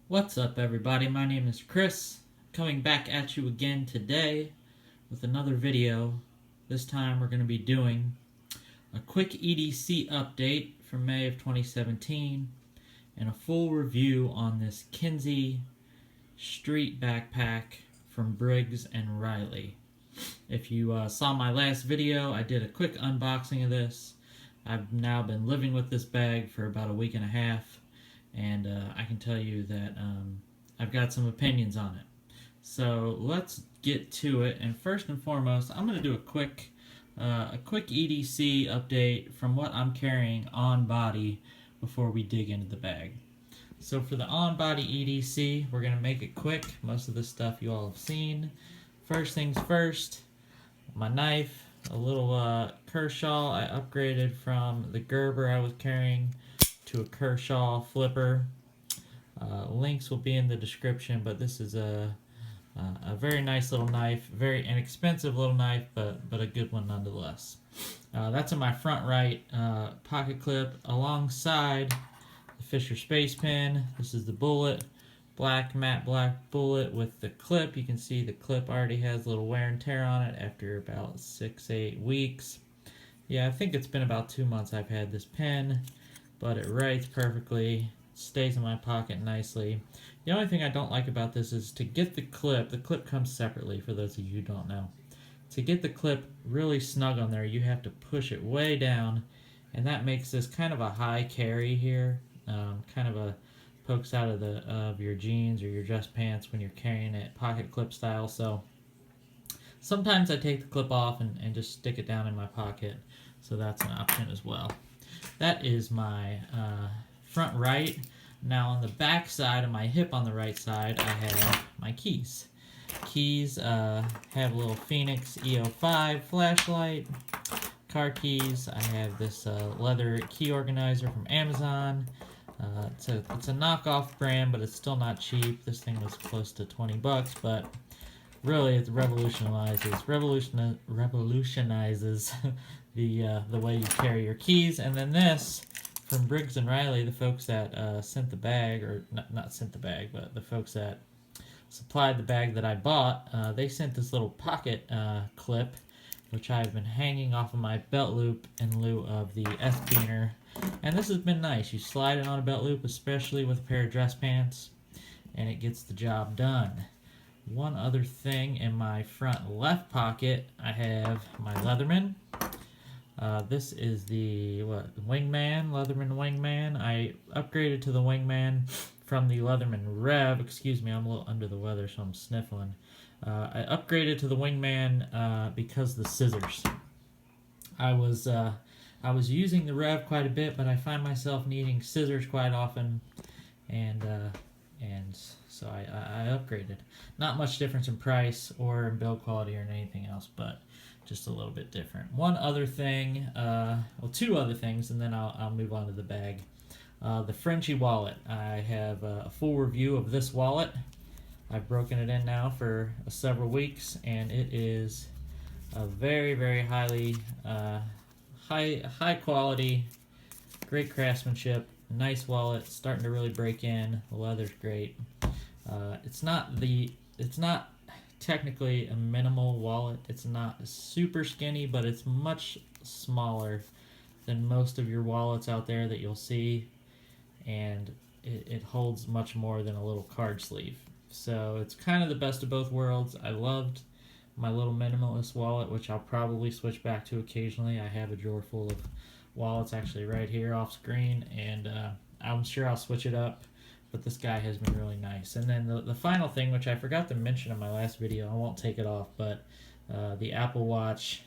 What's up, everybody? My name is Chris, coming back at you again today with another video. This time we're going to be doing a quick EDC update from May of 2017 and a full review on this Kinzie Street backpack from Briggs and Riley. If you saw my last video, I did a quick unboxing of this. I've now been living with this bag for about a week and a half, and I can tell you that I've got some opinions on it. So let's get to it. And first and foremost, I'm going to do a quick EDC update from what I'm carrying on body before we dig into the bag. So for the on body EDC, we're going to make it quick. Most of this stuff you all have seen. First things first, my knife, a little Kershaw. I upgraded from the Gerber I was carrying to a Kershaw flipper. Links will be in the description, but this is a very nice little knife, very inexpensive little knife, but a good one nonetheless. That's in my front right pocket clip alongside the Fisher Space Pen. This is the bullet, matte black bullet with the clip. You can see the clip already has a little wear and tear on it after about 6-8 weeks. Yeah, I think it's been about 2 months I've had this pen, but it writes perfectly, stays in my pocket nicely. The only thing I don't like about this is to get the clip comes separately for those of you who don't know. To get the clip really snug on there, you have to push it way down, and that makes this kind of a high carry here, kind of pokes out of your jeans or your dress pants when you're carrying it pocket clip style. So sometimes I take the clip off and just stick it down in my pocket, so that's an option as well. That is my front right. Now on the back side of my hip on the right side, I have my keys. Keys have a little Phoenix EO5 flashlight. Car keys, I have this leather key organizer from Amazon. It's a knockoff brand, but it's still not cheap. This thing was close to 20 bucks, but really it revolutionizes the way you carry your keys. And then this from Briggs and Riley, the folks that sent the bag, or not sent the bag, but the folks that supplied the bag that I bought, they sent this little pocket clip, which I've been hanging off of my belt loop in lieu of the S-Beaner. And this has been nice. You slide it on a belt loop, especially with a pair of dress pants, and it gets the job done. One other thing, in my front left pocket, I have my Leatherman. This is the Wingman, Leatherman Wingman. I upgraded to the Wingman from the Leatherman Rev. Excuse me, I'm a little under the weather, so I'm sniffling. I upgraded to the Wingman because of the scissors. I was using the Rev quite a bit, but I find myself needing scissors quite often, and so I upgraded. Not much difference in price or in build quality or anything else, but just a little bit different. One other thing, two other things, and then I'll move on to the bag. The Frenchy wallet. I have a full review of this wallet. I've broken it in now for several weeks, and it is a very, very highly high quality, great craftsmanship, nice wallet, starting to really break in. The leather's great. It's not technically a minimal wallet. It's not super skinny, but it's much smaller than most of your wallets out there that you'll see, and it holds much more than a little card sleeve. So it's kind of the best of both worlds. I loved my little minimalist wallet, which I'll probably switch back to occasionally. I have a drawer full of wallets actually right here off screen, and I'm sure I'll switch it up, but this guy has been really nice. And then the final thing, which I forgot to mention in my last video, I won't take it off, but the Apple Watch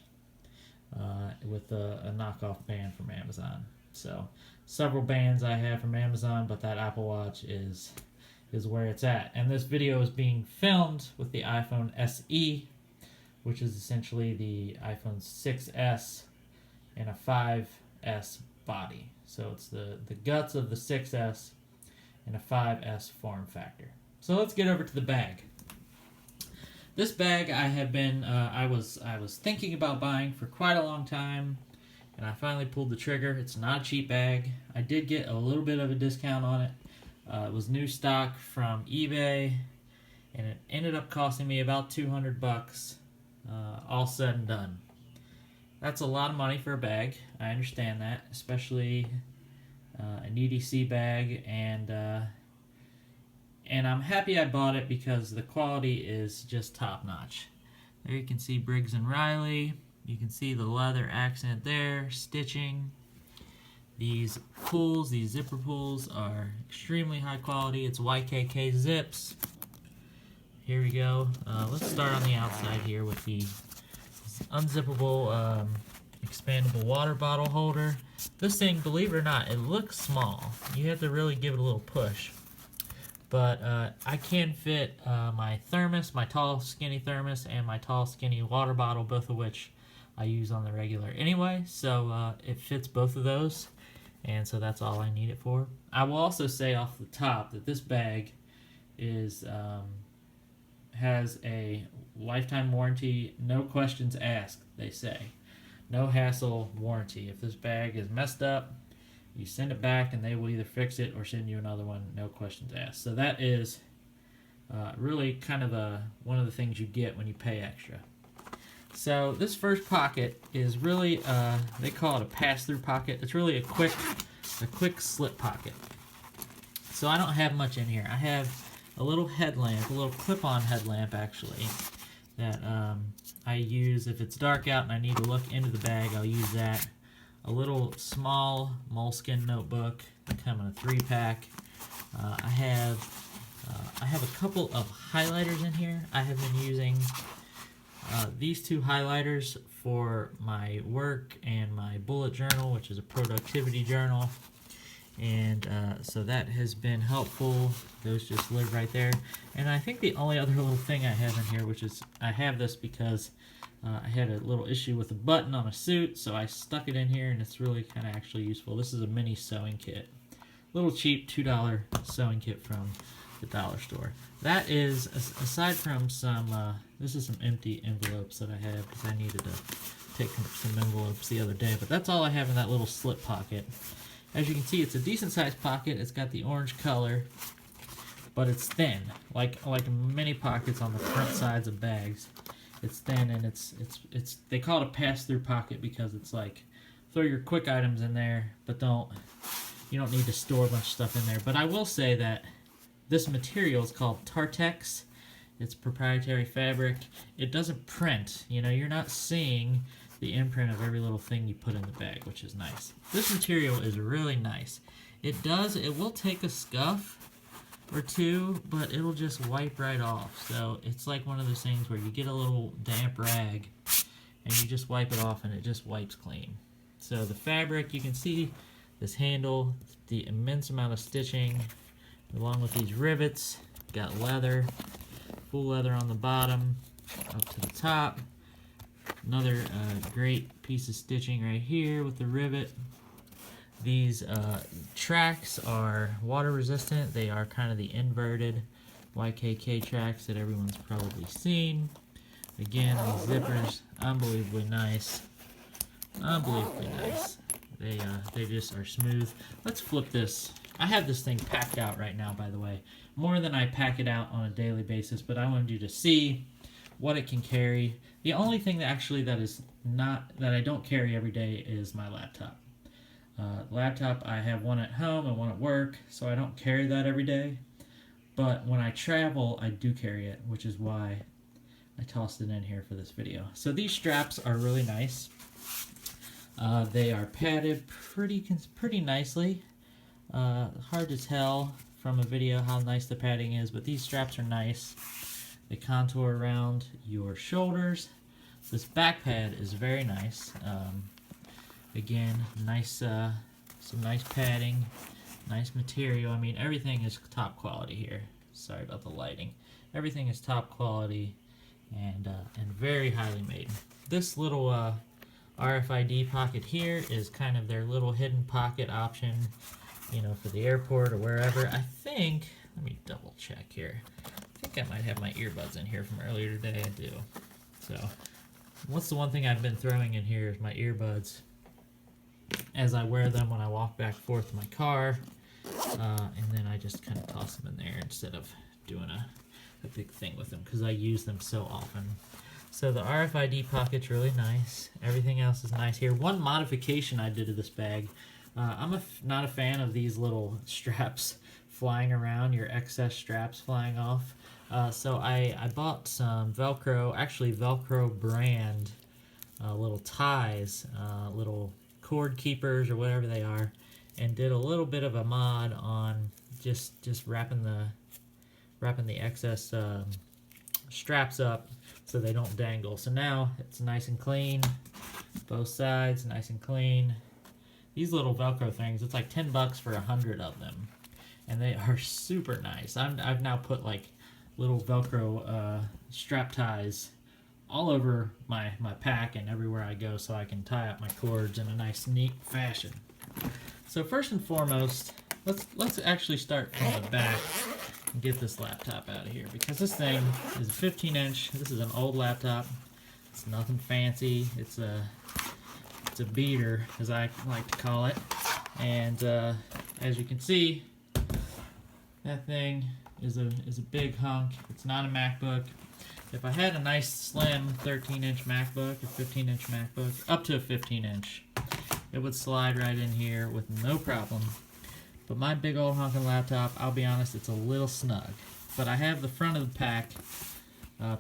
with a knockoff band from Amazon. So several bands I have from Amazon, but that Apple Watch is where it's at. And this video is being filmed with the iPhone SE, which is essentially the iPhone 6S and a 5S body. So it's the guts of the 6S and a 5S form factor. So let's get over to the bag. This bag I have been, I was thinking about buying for quite a long time, and I finally pulled the trigger. It's not a cheap bag. I did get a little bit of a discount on it. It was new stock from eBay, and it ended up costing me about 200 bucks, all said and done. That's a lot of money for a bag. I understand that, especially an EDC bag, and I'm happy I bought it because the quality is just top notch. There you can see Briggs & Riley. You can see the leather accent there, stitching. These pulls, these zipper pulls, are extremely high quality. It's YKK zips. Here we go. Let's start on the outside here with the unzippable, expandable water bottle holder. This thing, believe it or not, it looks small. You have to really give it a little push. But I can fit my thermos, my tall skinny thermos, and my tall skinny water bottle, both of which I use on the regular anyway, so it fits both of those, and so that's all I need it for. I will also say off the top that this bag is has a lifetime warranty, no questions asked, they say. No hassle warranty. If this bag is messed up, you send it back and they will either fix it or send you another one, no questions asked. So that is really kind of one of the things you get when you pay extra. So this first pocket is really, they call it a pass-through pocket. It's really a quick slip pocket. So I don't have much in here. I have a little headlamp, a little clip-on headlamp actually, that I use if it's dark out and I need to look into the bag. I'll use that. A little small moleskin notebook. They come in a 3-pack. I have a couple of highlighters in here. I have been using these two highlighters for my work and my bullet journal, which is a productivity journal, and so that has been helpful. Those just live right there. And I think the only other little thing I have in here, which is, I have this because I had a little issue with a button on a suit, so I stuck it in here, and it's really kind of actually useful. This is a mini sewing kit. Little cheap $2 sewing kit from the dollar store. That is, aside from some, this is some empty envelopes that I have because I needed to take some envelopes the other day, but that's all I have in that little slip pocket. As you can see, it's a decent sized pocket. It's got the orange color, but it's thin, like many pockets on the front sides of bags. It's thin, and it's they call it a pass-through pocket because it's like, throw your quick items in there, but you don't need to store a bunch of stuff in there. But I will say that this material is called Tartex. It's proprietary fabric. It doesn't print. You know, you're not seeing the imprint of every little thing you put in the bag, which is nice. This material is really nice. It will take a scuff or two, but it'll just wipe right off. So it's like one of those things where you get a little damp rag and you just wipe it off and it just wipes clean. So the fabric, you can see this handle, the immense amount of stitching, along with these rivets. Got leather, full leather on the bottom, up to the top. Another great piece of stitching right here with the rivet. These tracks are water resistant. They are kind of the inverted YKK tracks that everyone's probably seen. Again, these zippers, unbelievably nice. Unbelievably nice. They just are smooth. Let's flip this. I have this thing packed out right now, by the way. More than I pack it out on a daily basis, but I wanted you to see what it can carry. The only thing that I don't carry every day is my laptop. Laptop, I have one at home and one at work, so I don't carry that every day. But when I travel, I do carry it, which is why I tossed it in here for this video. So these straps are really nice. They are padded pretty nicely. Hard to tell from a video how nice the padding is, but these straps are nice. They contour around your shoulders. This back pad is very nice. Again, nice, some nice padding, nice material. I mean, everything is top quality here. Sorry about the lighting. Everything is top quality and very highly made. This little RFID pocket here is kind of their little hidden pocket option, you know, for the airport or wherever. I think, let me double check here. I think I might have my earbuds in here from earlier today. I do. So, what's the one thing I've been throwing in here is my earbuds as I wear them when I walk back and forth to my car. and then I just kind of toss them in there instead of doing a big thing with them because I use them so often. So the RFID pocket's really nice. Everything else is nice here. One modification I did to this bag, I'm not a fan of these little straps flying around, your excess straps flying off. So I bought some Velcro, actually Velcro brand little ties, little cord keepers or whatever they are, and did a little bit of a mod on just wrapping the excess straps up so they don't dangle. So now it's nice and clean, both sides nice and clean. These little Velcro things, it's like 10 bucks for 100 of them, and they are super nice. I've now put like little Velcro strap ties all over my pack and everywhere I go so I can tie up my cords in a nice neat fashion. So first and foremost, let's actually start from the back and get this laptop out of here, because this thing is a 15-inch. This is an old laptop. It's nothing fancy. It's a beater, as I like to call it. And as you can see, that thing is a big hunk. It's not a MacBook. If I had a nice slim 13-inch MacBook, a 15-inch MacBook, up to a 15-inch, it would slide right in here with no problem. But my big old honking laptop, I'll be honest, it's a little snug. But I have the front of the pack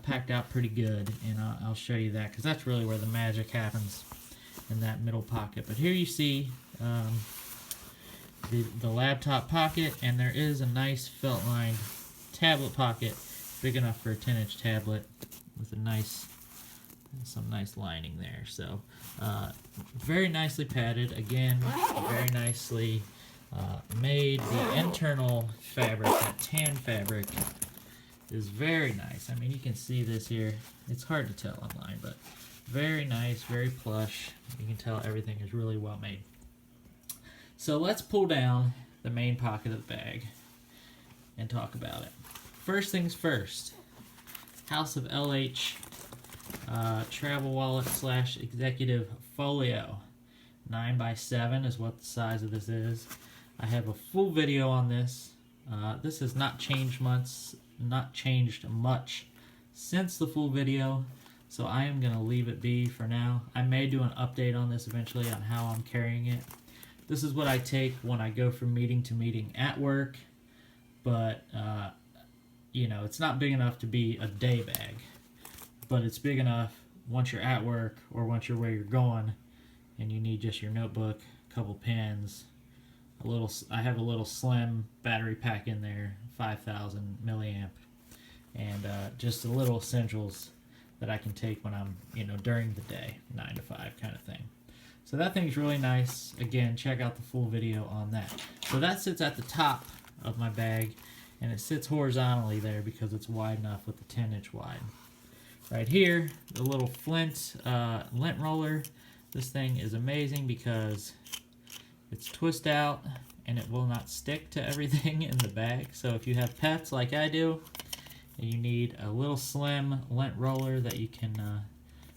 packed out pretty good, and I'll show you that, because that's really where the magic happens, in that middle pocket. But here you see the laptop pocket, and there is a nice felt-lined tablet pocket, big enough for a 10-inch tablet, with some nice lining there. So very nicely padded, again, very nicely made. The internal fabric, that tan fabric, is very nice. I mean, you can see this here. It's hard to tell online, but very nice, very plush. You can tell everything is really well made. So let's pull down the main pocket of the bag and talk about it. First things first, House of LH travel wallet / executive folio. 9x7 is what the size of this is. I have a full video on this. This has not changed much since the full video, so I am going to leave it be for now. I may do an update on this eventually on how I'm carrying it. This is what I take when I go from meeting to meeting at work, but you know, it's not big enough to be a day bag, but it's big enough once you're at work or once you're where you're going and you need just your notebook, a couple pens, I have a little slim battery pack in there, 5,000 milliamp, and just a little essentials that I can take when I'm, you know, during the day, 9 to 5 kind of thing. So that thing's really nice. Again, check out the full video on that. So that sits at the top of my bag, and it sits horizontally there because it's wide enough with the 10-inch wide. Right here, the little Flint lint roller. This thing is amazing because it's twist out and it will not stick to everything in the bag. So if you have pets like I do, and you need a little slim lint roller that you can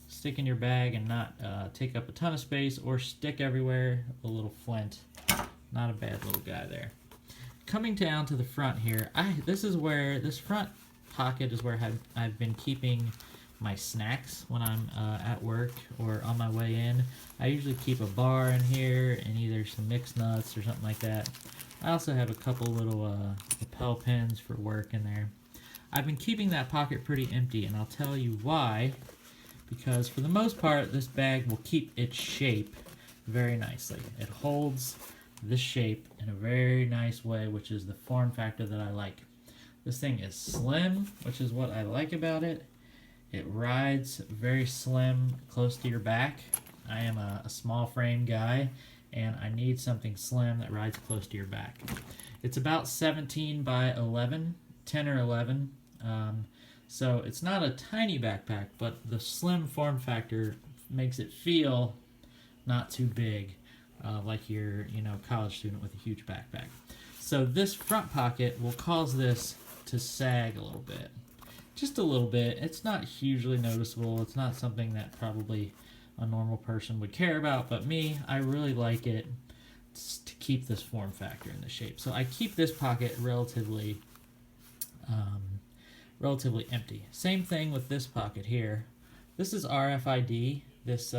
stick in your bag and not take up a ton of space or stick everywhere, a little Flint. Not a bad little guy there. Coming down to the front here, this front pocket is where I've been keeping my snacks when I'm at work or on my way in. I usually keep a bar in here and either some mixed nuts or something like that. I also have a couple little lapel pins for work in there. I've been keeping that pocket pretty empty, and I'll tell you why. Because for the most part, this bag will keep its shape very nicely. It holds this shape in a very nice way, which is the form factor that I like. This thing is slim, which is what I like about it. It rides very slim, close to your back. I am a small frame guy, and I need something slim that rides close to your back. It's about 17 by 11, 10 or 11. So it's not a tiny backpack, but the slim form factor makes it feel not too big, like you're, you know, a college student with a huge backpack. So this front pocket will cause this to sag a little bit. Just a little bit. It's not hugely noticeable. It's not something that probably a normal person would care about, but me, I really like it to keep this form factor in the shape. So I keep this pocket relatively empty. Same thing with this pocket here. This is RFID. This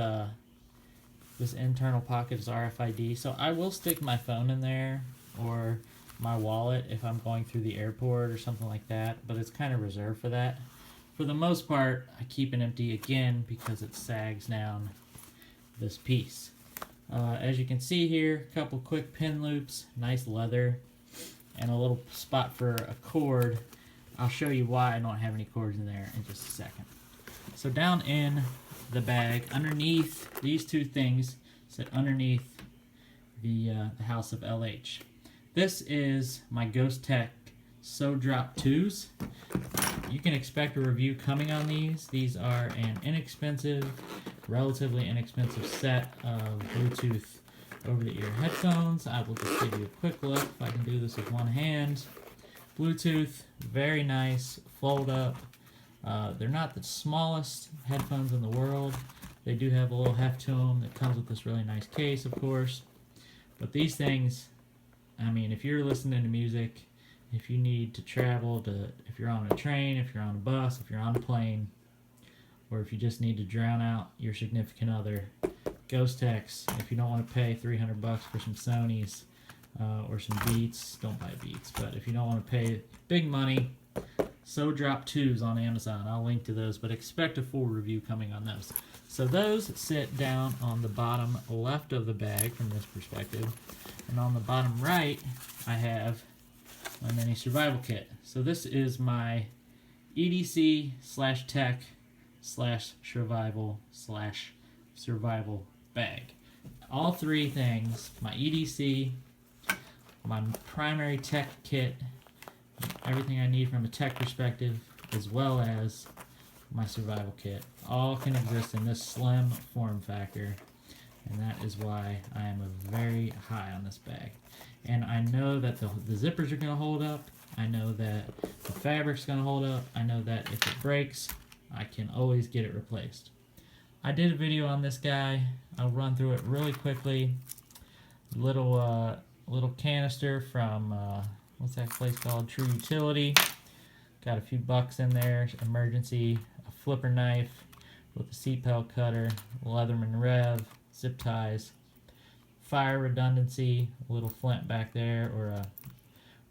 internal pocket is RFID. So I will stick my phone in there or my wallet if I'm going through the airport or something like that, but it's kind of reserved for that. For the most part, I keep it empty again because it sags down this piece. As you can see here, a couple quick pin loops, nice leather, and a little spot for a cord. I'll show you why I don't have any cords in there in just a second. So down in the bag, underneath these two things, sit underneath the House of LH. This is my Ghost Tech So Drop 2s. You can expect a review coming on these. These are an relatively inexpensive set of Bluetooth over-the-ear headphones. I will just give you a quick look if I can do this with one hand. Bluetooth, very nice, fold up. They're not the smallest headphones in the world. They do have a little heft to them that comes with this really nice case, of course. But these things, I mean, if you're listening to music, if you need to travel, if you're on a train, if you're on a bus, if you're on a plane, or if you just need to drown out your significant other, Ghost Techs. If you don't want to pay $300 for some Sonys or some Beats, don't buy Beats. But if you don't want to pay big money, So Drop 2s on Amazon. I'll link to those, but expect a full review coming on those. So those sit down on the bottom left of the bag from this perspective. And on the bottom right, I have my mini survival kit. So this is my EDC/tech/survival/survival bag. All three things, my EDC, my primary tech kit, everything I need from a tech perspective, as well as my survival kit, all can exist in this slim form factor, and that is why I am very high on this bag. And I know that the zippers are going to hold up. I know that the fabric's going to hold up. I know that if it breaks, I can always get it replaced. I did a video on this guy. I'll run through it really quickly. Little canister from what's that place called? True Utility. Got a few bucks in there. Emergency, a flipper knife with a seat belt cutter, Leatherman Rev, zip ties, fire redundancy, a little flint back there, or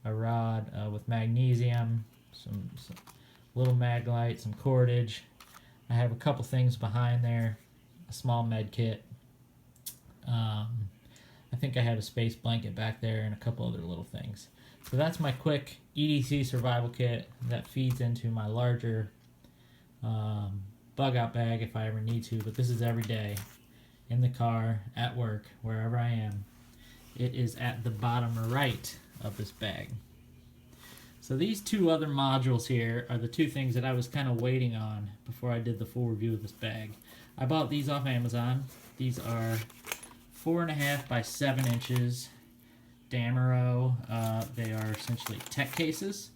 a rod with magnesium, some little mag light, some cordage. I have a couple things behind there, a small med kit. I think I had a space blanket back there and a couple other little things. So that's my quick EDC survival kit that feeds into my larger bug out bag if I ever need to, but this is every day, in the car, at work, wherever I am. It is at the bottom right of this bag. So these two other modules here are the two things that I was kind of waiting on before I did the full review of this bag. I bought these off Amazon. These are 4.5 by 7 inches Damero. They are essentially tech cases.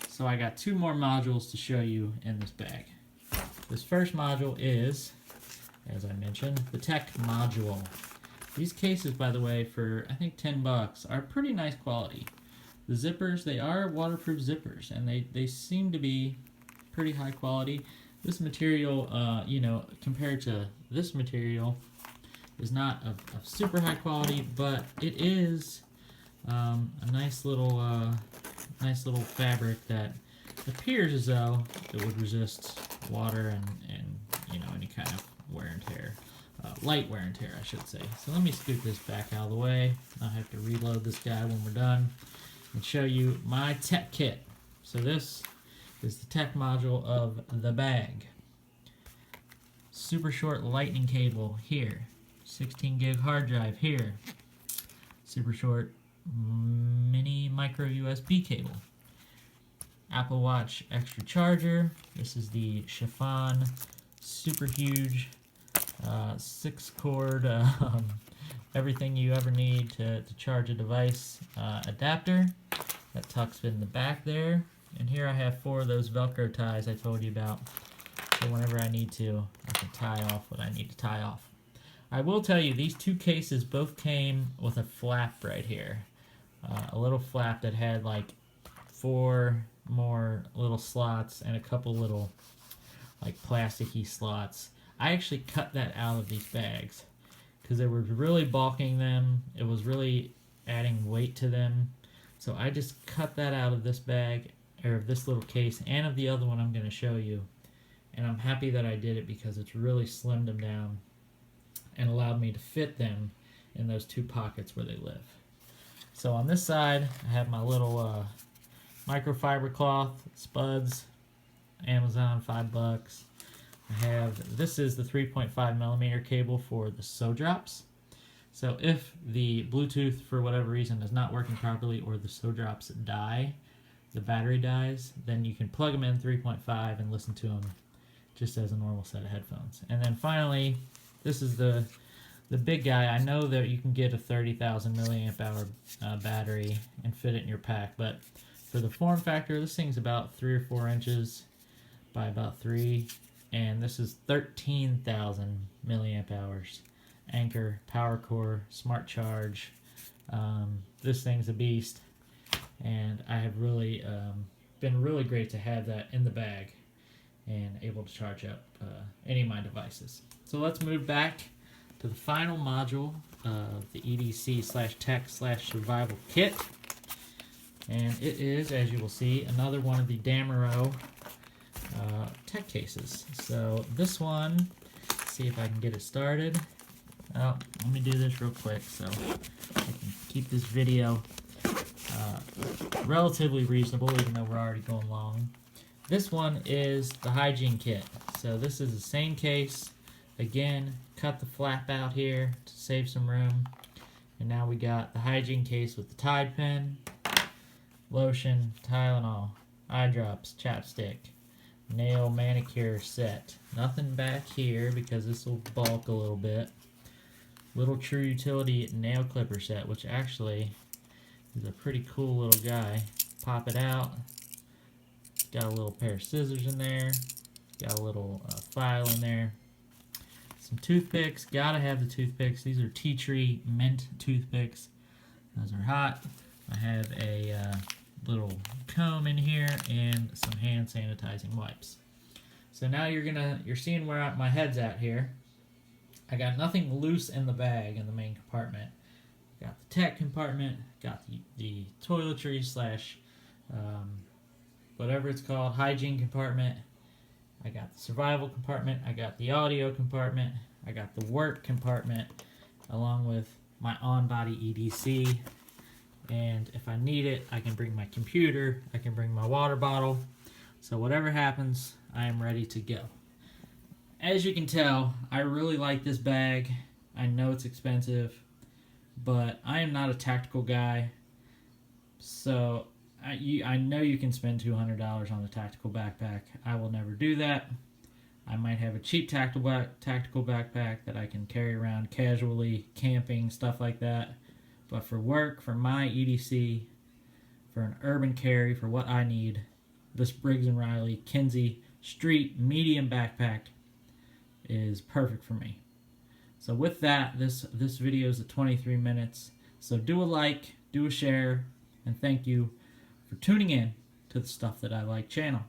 So I got two more modules to show you in this bag. This first module is, as I mentioned, the tech module. These cases, by the way, for I think $10, are pretty nice quality. The zippers, they are waterproof zippers, and they seem to be pretty high quality. This material, you know, compared to this material, is not of super high quality, but it is a nice little fabric that appears as though it would resist water and you know, any kind of wear and tear. Light wear and tear, I should say. So let me scoot this back out of the way. I'll have to reload this guy when we're done and show you my tech kit. So this is the tech module of the bag. Super short lightning cable here. 16 gig hard drive here. Super short mini micro USB cable. Apple Watch extra charger. This is the chiffon super huge 6-cord everything you ever need to charge a device adapter that tucks in the back there. And here I have 4 of those Velcro ties I told you about, so whenever I need to, I can tie off what I need to tie off. I will tell you, these two cases both came with a flap right here. A little flap that had like 4 more little slots and a couple little like plasticky slots. I actually cut that out of these bags because it was really bulking them. It was really adding weight to them. So I just cut that out of this bag, or of this little case, and of the other one I'm going to show you. And I'm happy that I did it because it's really slimmed them down and allowed me to fit them in those 2 pockets where they live. So on this side, I have my little microfiber cloth, Spuds, Amazon, $5. I have, this is the 3.5 millimeter cable for the sew drops. So if the Bluetooth, for whatever reason, is not working properly or the sew drops die, the battery dies, then you can plug them in 3.5 and listen to them just as a normal set of headphones. And then finally, this is the big guy. I know that you can get a 30,000 milliamp hour battery and fit it in your pack, but for the form factor, this thing's about 3 or 4 inches by about 3, and this is 13,000 milliamp hours. Anchor, power core, smart charge. This thing's a beast, and I have really been really great to have that in the bag and able to charge up any of my devices. So let's move back to the final module of the EDC/tech/survival kit, and it is, as you will see, another one of the Damero tech cases. So this one, let's see if I can get it started. Oh, let me do this real quick so I can keep this video relatively reasonable, even though we're already going long. This one is the hygiene kit. So this is the same case. Again, cut the flap out here to save some room. And now we got the hygiene case with the Tide pen, lotion, Tylenol, eye drops, chapstick, nail manicure set. Nothing back here because this will bulk a little bit. Little True Utility nail clipper set, which actually is a pretty cool little guy. Pop it out. Got a little pair of scissors in there. Got a little file in there. Some toothpicks. Gotta have the toothpicks. These are tea tree mint toothpicks. Those are hot. I have a little comb in here and some hand sanitizing wipes. So now you're seeing where my head's at here. I got nothing loose in the bag in the main compartment. Got the tech compartment, got the toiletry slash whatever it's called, hygiene compartment. I got the survival compartment, I got the audio compartment, I got the work compartment, along with my on-body EDC. And if I need it, I can bring my computer, I can bring my water bottle. So whatever happens, I am ready to go. As you can tell, I really like this bag. I know it's expensive, but I am not a tactical guy. So I know you can spend $200 on a tactical backpack. I will never do that. I might have a cheap tactical backpack that I can carry around casually, camping, stuff like that. But for work, for my EDC, for an urban carry, for what I need, this Briggs Riley Kinzie Street medium backpack is perfect for me. So with that, this video is at 23 minutes. So do a like, do a share, and thank you for tuning in to the Stuff That I Like channel.